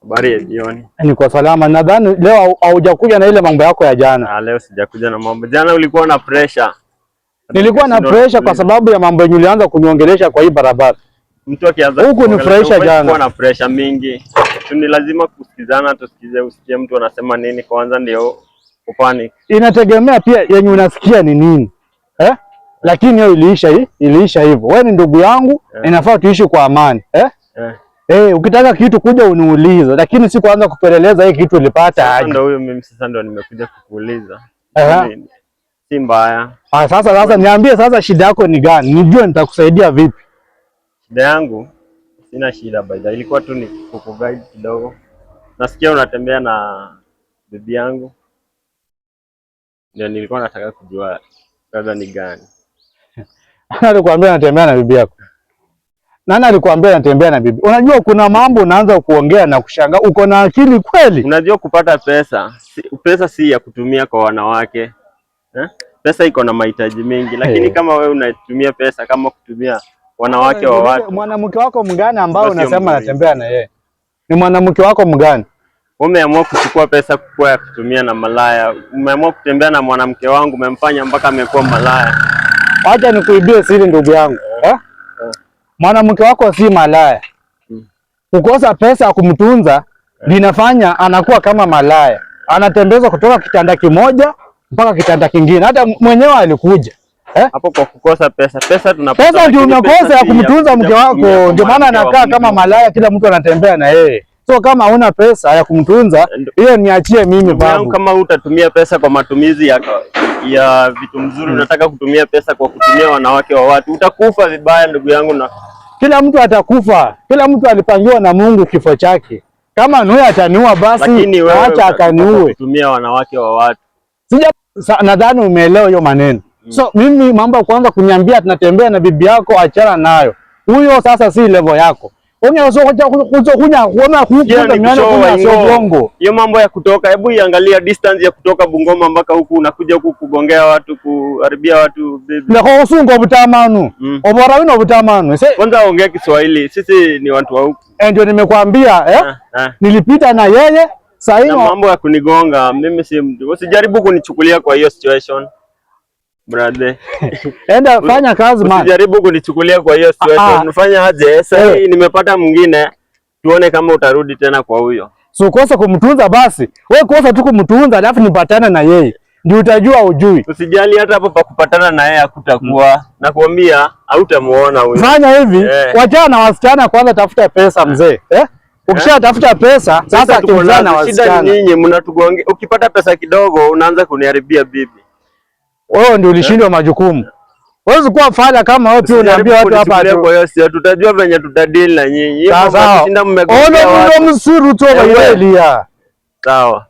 Habari ya jioni. Niko salama. Nadhani leo haujakuja na ile mambo yako ya jana. Leo sijakuja na mambo. Jana ulikuwa na pressure. Nilikuwa na pressure kwa sababu ya mambo yenye ulianza kuniongelesha kwa hii barabara. Mtu akianza huko ni pressure jana. Nilikuwa na pressure mingi. Ni lazima kusikizana, tusikize usikie mtu anasema nini kwanza ndio upani. Inategemea pia yenye unasikia ni nini. Lakini hiyo iliisha hivyo. Wewe ni ndugu yangu, inafaa tuishi kwa amani. Ukitaka kitu kuja uniulize, lakini si kuanza kupeleleza hii kitu ulipata aje. Ndio huyo mimi sasa ndio nimekuja kukuuliza. Si mbaya. Sasa niambie sasa shida yako ni gani? Nijue nitakusaidia vipi. Shida yangu sina shida baida. Ilikuwa tu ni kukuguide kidogo. Nasikia unatembea na bibi yangu. Ndio nilikuwa nataka kujua dada ni gani. Nani alikwambia natembea na bibi yako? Nani alikwambia natembea na bibi? Unajua kuna mambo unaanza kuongea na kushangaa. Uko na akili kweli? Unajua kupata pesa si ya kutumia kwa wanawake. Pesa iko na mahitaji mengi, lakini kama wewe unatumia pesa kama kutumia wanawake wa watu. Mwanamke wako mgani ambao unasema natembea na yeye? Ni mwanamke wako mgani? Umeamua kuchukua pesa kwa kutumia na malaya. Umeamua kutembea na mwanamke wangu, umemfanya mpaka amekuwa malaya. Acha nikuibie siri ndugu yangu. Mwanamke wako si malaya. Kukosa pesa ya kumtunza linafanya anakuwa kama malaya. Anatembezwa kutoka kitanda kimoja mpaka kitanda kingine. Hata mwenyewe alikuja. Hapo kwa kukosa pesa tunapata. Pesa ndio unakosa ya kumtunza mke wako. Ndio maana anakaa kama malaya, kila mtu anatembea na yeye. So kama huna pesa ya kumtunza, hiyo niachie mimi babu. Kama utatumia pesa kwa matumizi ya vitu mzuri, unataka kutumia pesa kwa kutumia wanawake wa watu, utakufa vibaya ndugu yangu. Na kila mtu atakufa. Kila mtu alipangiwa na Mungu kifo chake. Kama nuye ataniua basi acha akaniue. Kutumia wanawake wa watu. Nadhani umeelewa hiyo maneno. So mimi mambo kwanza kuniambia tunatembea na bibi yako, achana nayo. Huyo sasa si level yako. Hiyo mambo ya kutoka, hebu iangalia distance ya kutoka Bungoma mpaka huku unakuja huku kugongea watu, kuharibia watu baby. Nako usungo butamanu. Obora wino butamanu. Kwanza ongea Kiswahili. Sisi ni watu wa huku. Ndio nimekwambia nilipita na yeye sasa hiyo. Mambo ya kunigonga mimi si mtu. Usijaribu kunichukulia kwa hiyo situation. Brother. Enda fanya kazi man. Usijaribu kunichukulia kwa hiyo situation. Unafanya aje? Sasa nimepata mwingine. Tuone kama utarudi tena kwa huyo. So kosa kumtunza basi. Wewe kosa tu kumtunza alafu nipatane na yeye. Ndio utajua ujui. Usijali hata hapo pa kupatana na yeye hakutakuwa. Nakwambia hautamuona huyo. Fanya hivi, wachana na wasichana kwanza, tafuta pesa mzee. Ukishatafuta pesa, sasa kimbizana na wasichana. Shida nyinyi mnatugonge. Ukipata pesa kidogo unaanza kuniharibia bibi. Wewe ndio ulishindwa majukumu. Wewe kuwa fala kama wewe pia unaambia watu hapa tu. Kwa hiyo sio tutajua venye tutadili na nyinyi. Sasa. Ono ndio msuru tu wa Elia. Sawa.